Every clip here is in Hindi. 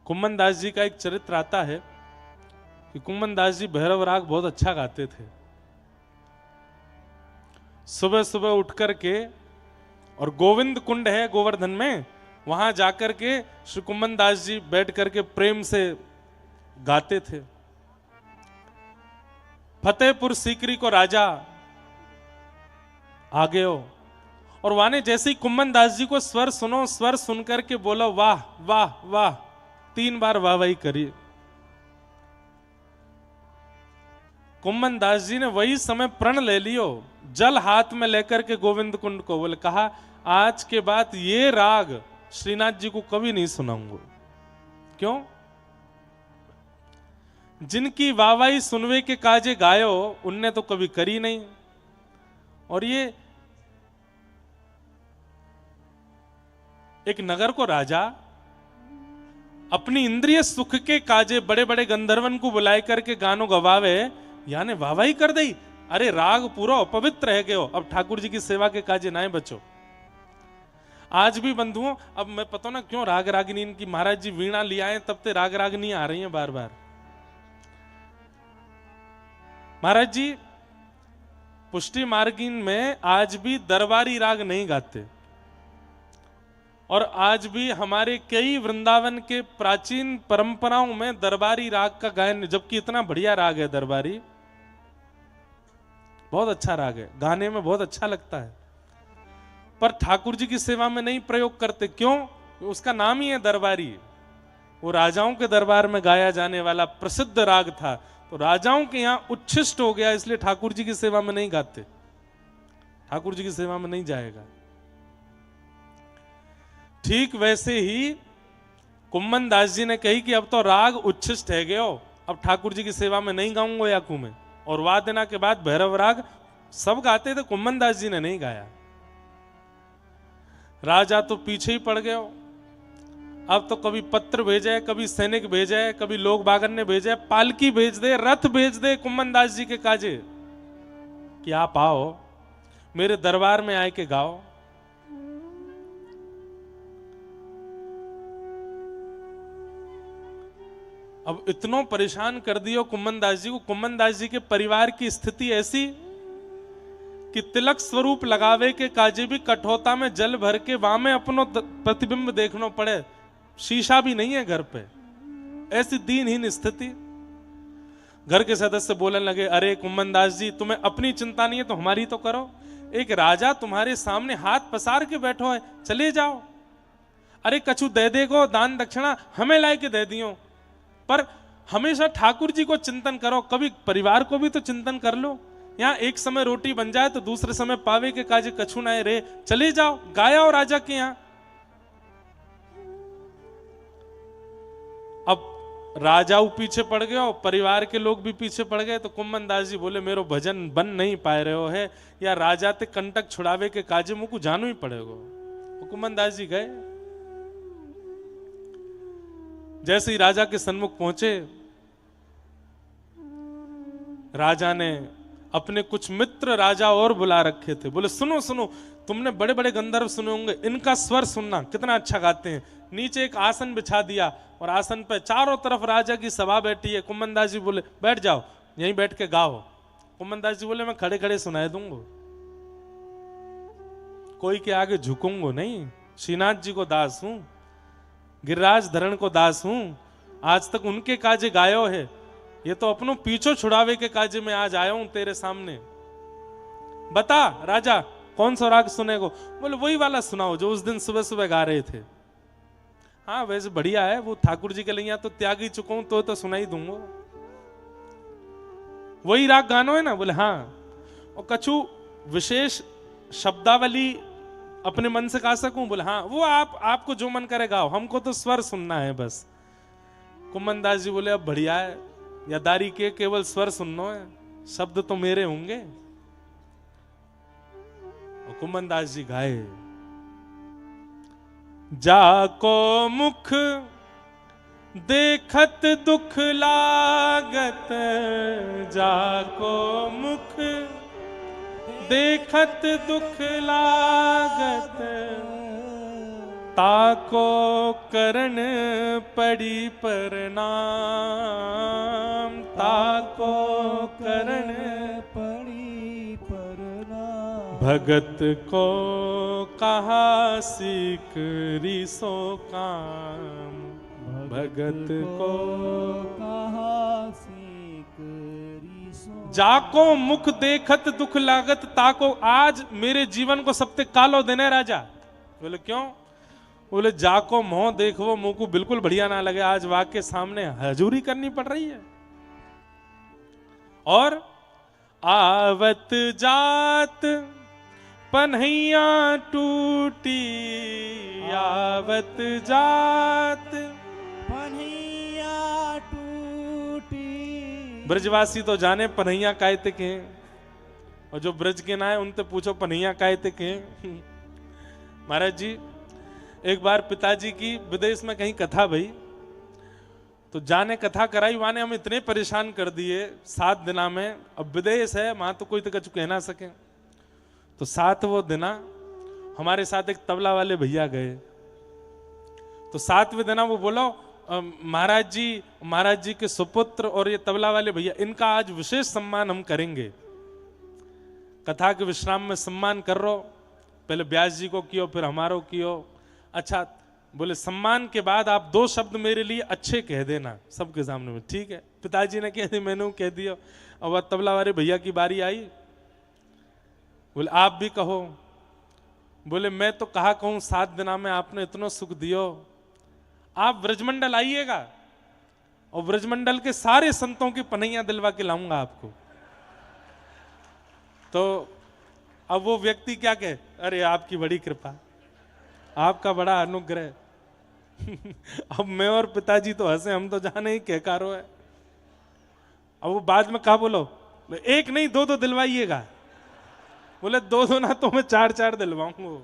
कुम्मन दास जी का एक चरित्र आता है कि कुम्मन दास जी भैरव राग बहुत अच्छा गाते थे। सुबह सुबह उठ करके, और गोविंद कुंड है गोवर्धन में, वहां जाकर के श्री कुम्मन दास जी बैठ करके प्रेम से गाते थे। फतेहपुर सीकरी को राजा आ गए हो, और वाने जैसे ही कुम्मन दास जी को स्वर सुनो, स्वर सुनकर के बोलो वाह वाह वाह, 3 बार वाह वाही करिए। कुम्मन दास जी ने वही समय प्रण ले लियो, जल हाथ में लेकर के गोविंद कुंड को बोले, कहा आज के बाद ये राग श्रीनाथ जी को कभी नहीं सुनाऊंगा। क्यों? जिनकी वाहवाही सुनवे के काजे गायो, उनने तो कभी करी नहीं। और ये एक नगर को राजा अपनी इंद्रिय सुख के काजे बड़े बड़े गंधर्वन को बुलाए करके गानों गवावे, यानी वाहवाही कर दी। अरे राग पूरा अपवित्र है गयो, अब ठाकुर जी की सेवा के काजे ना बचो। आज भी बंधुओं, अब मैं पता ना क्यों राग रागिनी की महाराज जी वीणा लिया है, तब ते राग रागिनी आ रही है बार बार। महाराज जी पुष्टि मार्गिन में आज भी दरबारी राग नहीं गाते, और आज भी हमारे कई वृंदावन के प्राचीन परंपराओं में दरबारी राग का गायन, जबकि इतना बढ़िया राग है दरबारी, बहुत अच्छा राग है, गाने में बहुत अच्छा लगता है, पर ठाकुर जी की सेवा में नहीं प्रयोग करते। क्यों? उसका नाम ही है दरबारी। वो राजाओं के दरबार में गाया जाने वाला प्रसिद्ध राग था, तो राजाओं के यहां उच्छिष्ट हो गया, इसलिए ठाकुर जी की सेवा में नहीं गाते, ठाकुर जी की सेवा में नहीं जाएगा। ठीक वैसे ही कुम्मन दास जी ने कही कि अब तो राग उच्छिष्ट है गयो, अब ठाकुर जी की सेवा में नहीं गाऊंगा याकू में। और वाह देना के बाद भैरव राग सब गाते थे, कुम्मन दास जी ने नहीं गाया। राजा तो पीछे ही पड़ गए। अब तो कभी पत्र भेजे, कभी सैनिक भेजे, कभी लोग बागन ने भेजे, पालकी भेज दे, रथ भेज दे कुम्मन दास जी के काजे कि आप आओ मेरे दरबार में आए के गाओ। अब इतनों परेशान कर दियो कुम्मन दास जी को। कुम्मन दास जी के परिवार की स्थिति ऐसी कि तिलक स्वरूप लगावे के काजे भी कठोता में जल भर के वहां में अपनो प्रतिबिंब देखना पड़े, शीशा भी नहीं है घर पे, ऐसी दीनहीन स्थिति। घर के सदस्य बोलने लगे, अरे कुम्मन दास जी तुम्हें अपनी चिंता नहीं है तो हमारी तो करो। एक राजा तुम्हारे सामने हाथ पसार के बैठो है, चले जाओ। अरे कछु दे देगो, दान दक्षिणा हमें लाए के दे दियो, पर हमेशा ठाकुर जी को चिंतन करो, कभी परिवार को भी तो चिंतन कर लो। यहाँ एक समय रोटी बन जाए तो दूसरे समय पावे के काजे कछु ना रे, चले जाओ, गाया हो राजा के यहाँ। अब राजा पीछे पड़ गए और परिवार के लोग भी पीछे पड़ गए, तो कुम्मन दास जी बोले मेरो भजन बन नहीं पाए रहे हो है, या राजा ते कंटक छुड़ावे के काजे मुझको जानो ही पड़ेगा। कुम्मन दास जी गए। जैसे ही राजा के सन्मुख पहुंचे, राजा ने अपने कुछ मित्र राजा और बुला रखे थे। बोले सुनो सुनो, तुमने बड़े बड़े गंधर्व सुने होंगे, इनका स्वर सुनना, कितना अच्छा गाते हैं। नीचे एक आसन बिछा दिया और आसन पे चारों तरफ राजा की सभा बैठी है। कुम्मन दास जी बोले बैठ जाओ, यहीं बैठ के गाओ। कुम्मन दास जी बोले मैं खड़े खड़े सुनाए दूंगा, कोई के आगे झुकूंगा नहीं। श्रीनाथ जी को दास हूं, गिरिराज धरण को दास हूं, आज तक उनके काजे गायो है, ये तो अपनों पीछो छुड़ावे के काजे में आज आया हूं तेरे सामने। बता राजा कौन सा राग सुनेगो? बोले वही वाला सुनाओ जो उस दिन सुबह सुबह गा रहे थे। हाँ वैसे बढ़िया है, वो ठाकुर जी के लिए तो त्याग ही चुका हूं, तो सुनाई दूंगा। वही राग गानो है ना? बोले हाँ। और कछु विशेष शब्दावली अपने मन से गा सकूं? बोले हाँ। वो आपको जो मन करे गाओ, हमको तो स्वर सुनना है बस। कुम्मन दास जी बोले अब बढ़िया है, या दारी के केवल स्वर सुनना है, शब्द तो मेरे होंगे। और कुम्मन दास जी गाए, जाको मुख देखत दुख लागत, जाको मुख देखत दुख लागत, ताको करण पड़ी प्रणाम, ताको करण पड़ी प्रणाम। भगत को कहा सीख रिसो काम, भगत को कहा सीख रिसो। जाको मुख देखत दुख लागत ताको। आज मेरे जीवन को सबसे कालो दिन है राजा। बोले क्यों? बोले जाको मोह देखो मुंह को बिल्कुल बढ़िया ना लगे, आज वाक के सामने हजूरी करनी पड़ रही है। और आवत जात पन्हैया टूटी, आवत जात पन्हैया टूटी। ब्रजवासी तो जाने पन्हैया कायते के हैं, और जो ब्रज के ना है उनसे पूछो पन्हैया कायते के हैं। महाराज जी एक बार पिताजी की विदेश में कहीं कथा भई, तो जाने कथा कराई, वाने हम इतने परेशान कर दिए 7 दिना में। अब विदेश है वहां तो कोई तो कुछ कह ना सके। तो 7वें दिना हमारे साथ एक तबला वाले भैया गए। तो 7वें दिना वो बोलो महाराज जी के सुपुत्र और ये तबला वाले भैया, इनका आज विशेष सम्मान हम करेंगे। कथा के विश्राम में सम्मान कर रो, पहले व्यास जी को कियो फिर हमारो कियो। अच्छा बोले सम्मान के बाद आप 2 शब्द मेरे लिए अच्छे कह देना सबके सामने में। ठीक है, पिताजी ने कह दी, मैंने कह दिया। और वह तबला वाले भैया की बारी आई, बोले आप भी कहो। बोले मैं तो कहा कहूं 7 दिना में आपने इतना सुख दियो, आप ब्रजमंडल आइएगा और ब्रजमंडल के सारे संतों की पन्हैया दिलवा के लाऊंगा आपको। तो अब वो व्यक्ति क्या कहे, अरे आपकी बड़ी कृपा, आपका बड़ा अनुग्रह। अब मैं और पिताजी तो हंसे, हम तो जाने ही कहकारो है। अब वो बाद में कहा बोलो, एक नहीं 2 दिलवाइएगा। बोले 2 ना तो मैं 4 दिलवाऊंगा।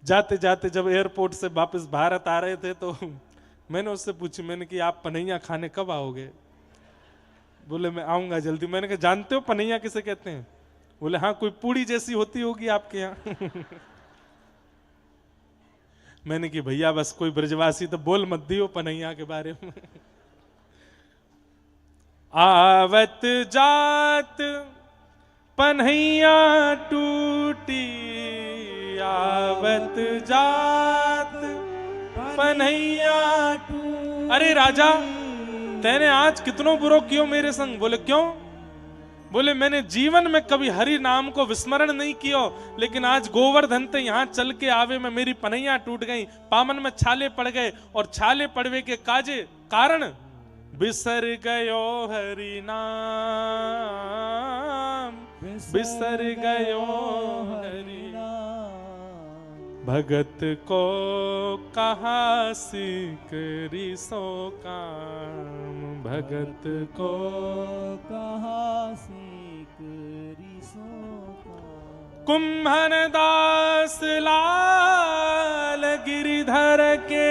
जाते जाते जब एयरपोर्ट से वापस भारत आ रहे थे तो मैंने उससे पूछी, मैंने कि आप पन्हैया खाने कब आओगे? बोले मैं आऊंगा जल्दी। मैंने कहा जानते हो पन्हैया किसे कहते हैं? बोले हाँ, कोई पूड़ी जैसी होती होगी आपके यहाँ। मैंने कि भैया बस कोई ब्रजवासी तो बोल मत दियो पन्हैया के बारे में। आवत जात पन्हैया टूटी, आवत जात पन्हैया टूटी। अरे राजा तेने आज कितनो बुरो कियो मेरे संग। बोले क्यों? बोले मैंने जीवन में कभी हरि नाम को विस्मरण नहीं कियो, लेकिन आज गोवर्धन ते यहाँ चल के आवे में मेरी पन्हैया टूट गई, पामन में छाले पड़ गए, और छाले पड़वे के काजे कारण बिसर गयो हरि नाम, बिसर गयो हरि नाम। भगत को कहा सीख रिसो काम, भगत को कहा सीख रिसो काम। कुम्भन दास लाल गिरिधर के,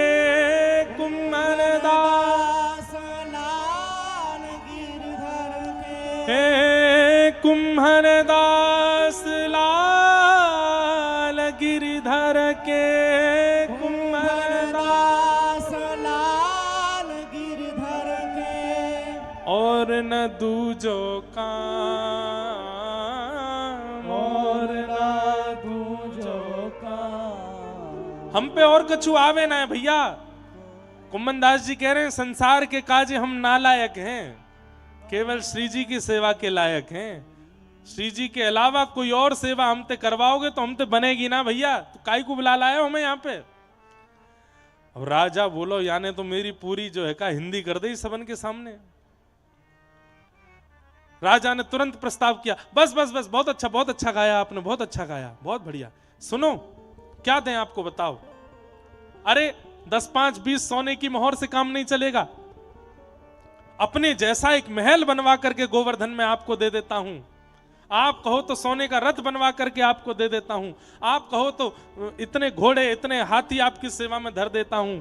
कुम्भन दास लाल गिरधर के। हे कुम्भन दास लाल गिरिधर के, कुम्भन दास लाल गिरधर के। और न दूजो काम, और न दूजो काम। हम पे और कछु आवे ना है भैया। कुम्भन दास जी कह रहे हैं संसार के काजे हम नालायक हैं, केवल श्री जी की सेवा के लायक हैं। श्री जी के अलावा कोई और सेवा हमते करवाओगे तो हमते बनेगी ना भैया, तो काई को बुला लाए हो हमें यहाँ पे। अब राजा बोलो याने तो मेरी पूरी जो है का हिंदी कर दी सबन के सामने। राजा ने तुरंत प्रस्ताव किया, बस बस बस बहुत अच्छा गाया आपने, बहुत अच्छा गाया, बहुत बढ़िया। सुनो क्या दें आपको बताओ। अरे 10, 5, 20 सोने की मोहर से काम नहीं चलेगा। अपने जैसा एक महल बनवा करके गोवर्धन में आपको दे देता हूं। आप कहो तो सोने का रथ बनवा करके आपको दे देता हूं। आप कहो तो इतने घोड़े इतने हाथी आपकी सेवा में धर देता हूं।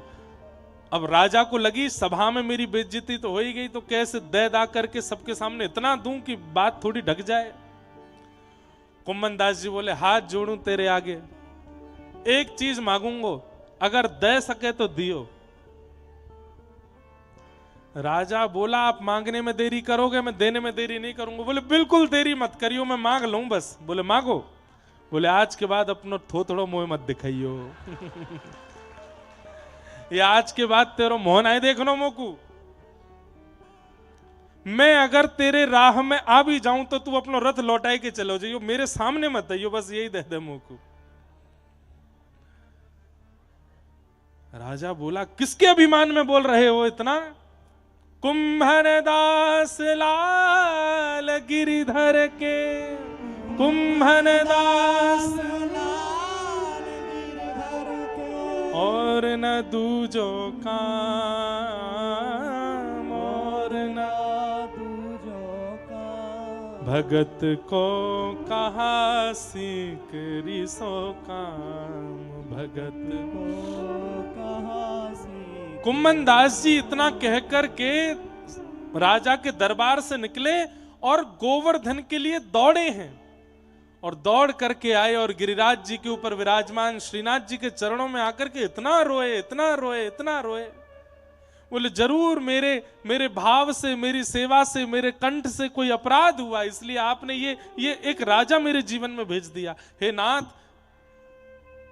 अब राजा को लगी सभा में मेरी बेइज्जती तो हो ही गई, तो कैसे दे दा करके सबके सामने इतना दूं कि बात थोड़ी ढक जाए। कुम्भन दास जी बोले हाथ जोड़ूं तेरे आगे। एक चीज मांगूंगा, अगर दे सके तो दियो। राजा बोला आप मांगने में देरी करोगे, मैं देने में देरी नहीं करूंगा। बोले बिल्कुल देरी मत करियो, मैं मांग लूं बस। बोले मांगो। बोले आज के बाद अपनो थोड़ो मोह मत दिखाइयो। ये आज के बाद तेरो मोह नहीं देखनो मोकू। मैं अगर तेरे राह में आ भी जाऊं तो तू अपनो रथ लौटाए के चलो जाइयो, मेरे सामने मत आइयो, बस यही दे दे मोकू। राजा बोला किसके अभिमान में बोल रहे हो इतना? कुंभन दास लाल गिरिधर के, कुंभन दास लाल गिरधर के, और न दूजो काम, और न दूजो का भगत को कहा सीख रिसो काम, भगत को कहा से। कुम्मन दास जी इतना कहकर के राजा के दरबार से निकले और गोवर्धन के लिए दौड़े हैं, और दौड़ करके आए और गिरिराज जी के ऊपर विराजमान श्रीनाथ जी के चरणों में आकर के इतना रोए, इतना रोए, इतना रोए। बोले जरूर मेरे भाव से, मेरी सेवा से, मेरे कंठ से कोई अपराध हुआ, इसलिए आपने ये एक राजा मेरे जीवन में भेज दिया। हे नाथ,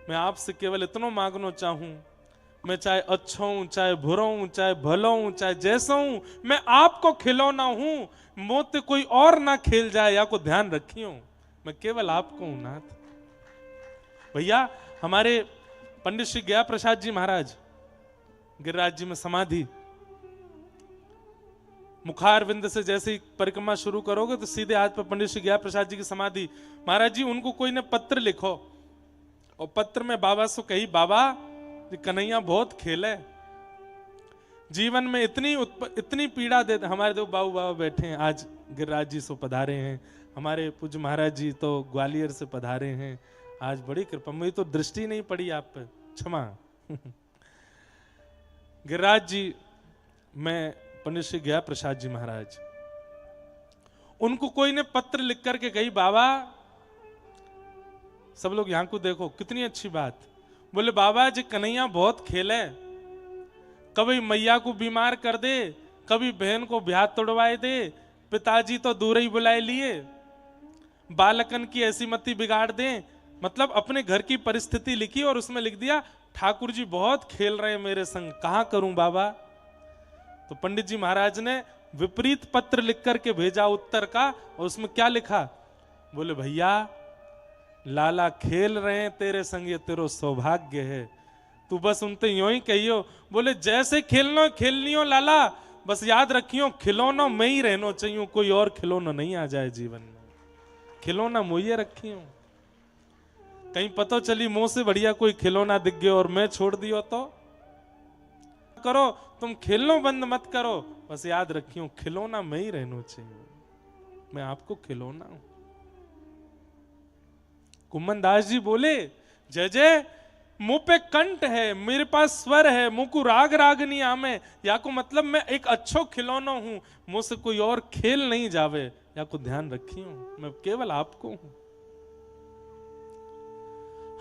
मैं आपसे केवल इतना मांगना चाहूं, मैं चाहे अच्छा हूं, चाहे बुरा हूं, चाहे भला हूं, चाहे जैसा हूं, मैं आपको खिलौना हूं, मोते कोई और ना खेल जाए, या को ध्यान रखियो, मैं केवल आपको हूं नाथ। भैया हमारे पंडित श्री गया प्रसाद जी महाराज गिरिराज जी में समाधि, मुखार विंद से जैसे ही परिक्रमा शुरू करोगे तो सीधे हाथ पर पंडित श्री गया प्रसाद जी की समाधि। महाराज जी उनको कोई ने पत्र लिखो, और पत्र में बाबा से कही, बाबा कन्हैया बहुत खेले, जीवन में इतनी पीड़ा देते। हमारे दो बाबू बाबा बैठे हैं, आज गिरिराज जी से पधारे हैं, हमारे पूज्य महाराज जी तो ग्वालियर से पधारे हैं, आज बड़ी कृपा, मुझे तो दृष्टि नहीं पड़ी आप पे, क्षमा। गिरिराज जी, मैं पंडित श्री गया प्रसाद जी महाराज, उनको कोई ने पत्र लिख करके कही, बाबा सब लोग यहां को देखो, कितनी अच्छी बात। बोले बाबा जी कन्हैया बहुत खेले, कभी मैया को बीमार कर दे, कभी बहन को ब्याह तोड़वाए दे, पिताजी तो दूर ही बुलाए लिए, बालकन की ऐसी मती बिगाड़ दे। मतलब अपने घर की परिस्थिति लिखी और उसमें लिख दिया ठाकुर जी बहुत खेल रहे हैं मेरे संग, कहां करूं बाबा। तो पंडित जी महाराज ने विपरीत पत्र लिख करके भेजा उत्तर का, और उसमें क्या लिखा? बोले भैया लाला खेल रहे हैं तेरे संग, ये तेरो सौभाग्य है, तू बस उनते यूं ही कहियो। बोले जैसे खेलना खेलनियो लाला, बस याद रखियो खिलौना मैं ही रहना चाहिए, कोई और खिलौना नहीं आ जाए जीवन में, खिलौना मुझे रखियो। कहीं पता चली मुंह से बढ़िया कोई खिलौना दिख गयो और मैं छोड़ दियो तो करो, तुम खेलना बंद मत करो, बस याद रखियो खिलौना मैं ही रहना चाहिए, मैं आपको खिलौना हूं। कुम्मन दास जी बोले जय जय, मुंह पे कंठ है, मेरे पास स्वर है, मुंह को राग रागनी आमे, या को मतलब मैं एक अच्छो खिलौना हूं, मुंह से कोई और खेल नहीं जावे, या को ध्यान रखियो मैं केवल आपको हूं।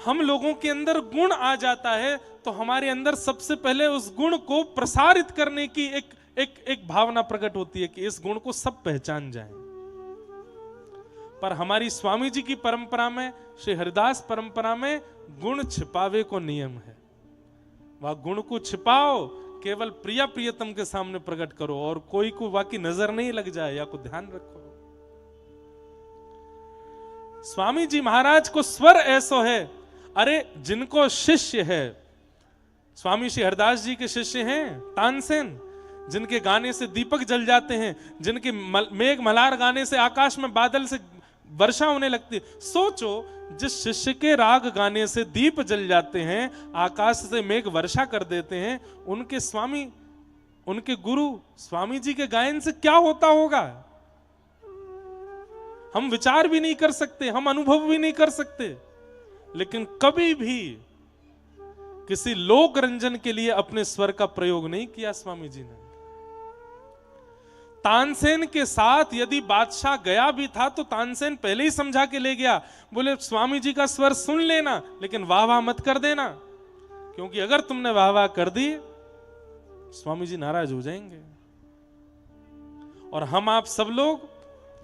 हम लोगों के अंदर गुण आ जाता है तो हमारे अंदर सबसे पहले उस गुण को प्रसारित करने की एक भावना प्रकट होती है कि इस गुण को सब पहचान जाएं। पर हमारी स्वामी जी की परंपरा में, श्री हरिदास परंपरा में गुण छिपावे को नियम है। वह गुण को छिपाओ, केवल प्रिया प्रियतम के सामने प्रकट करो, और कोई को वाकी नजर नहीं लग जाए, या को ध्यान रखो। स्वामी जी महाराज को स्वर ऐसो है, अरे जिनको शिष्य है, स्वामी श्री हरदास जी के शिष्य हैं तानसेन, जिनके गाने से दीपक जल जाते हैं, जिनके मेघ मल्हार गाने से आकाश में बादल से वर्षा होने लगती है। सोचो जिस शिष्य के राग गाने से दीप जल जाते हैं, आकाश से मेघ वर्षा कर देते हैं, उनके स्वामी, उनके गुरु स्वामी जी के गायन से क्या होता होगा, हम विचार भी नहीं कर सकते, हम अनुभव भी नहीं कर सकते। लेकिन कभी भी किसी लोक रंजन के लिए अपने स्वर का प्रयोग नहीं किया स्वामी जी ने। तानसेन के साथ यदि बादशाह गया भी था तो तानसेन पहले ही समझा के ले गया, बोले स्वामी जी का स्वर सुन लेना लेकिन वाह वाह मत कर देना, क्योंकि अगर तुमने वाह वाह कर दी स्वामी जी नाराज हो जाएंगे। और हम आप सब लोग,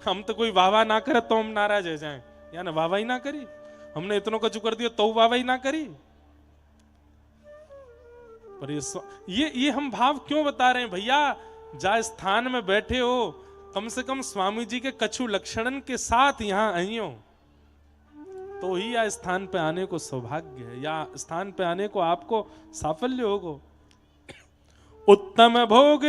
हम तो कोई वाह वाह ना करे तो हम नाराज हो जाएं, यानी वाह वाह ही ना करी, हमने इतनों का कर दिया तो वाह वाह ही ना करी। पर ये हम भाव क्यों बता रहे हैं भैया? जा स्थान में बैठे हो, कम से कम स्वामी जी के कछु लक्षणन के साथ यहां आई हो तो ही या स्थान पे आने को सौभाग्य है, या स्थान पे आने को आपको साफल्य होगा। उत्तम भोग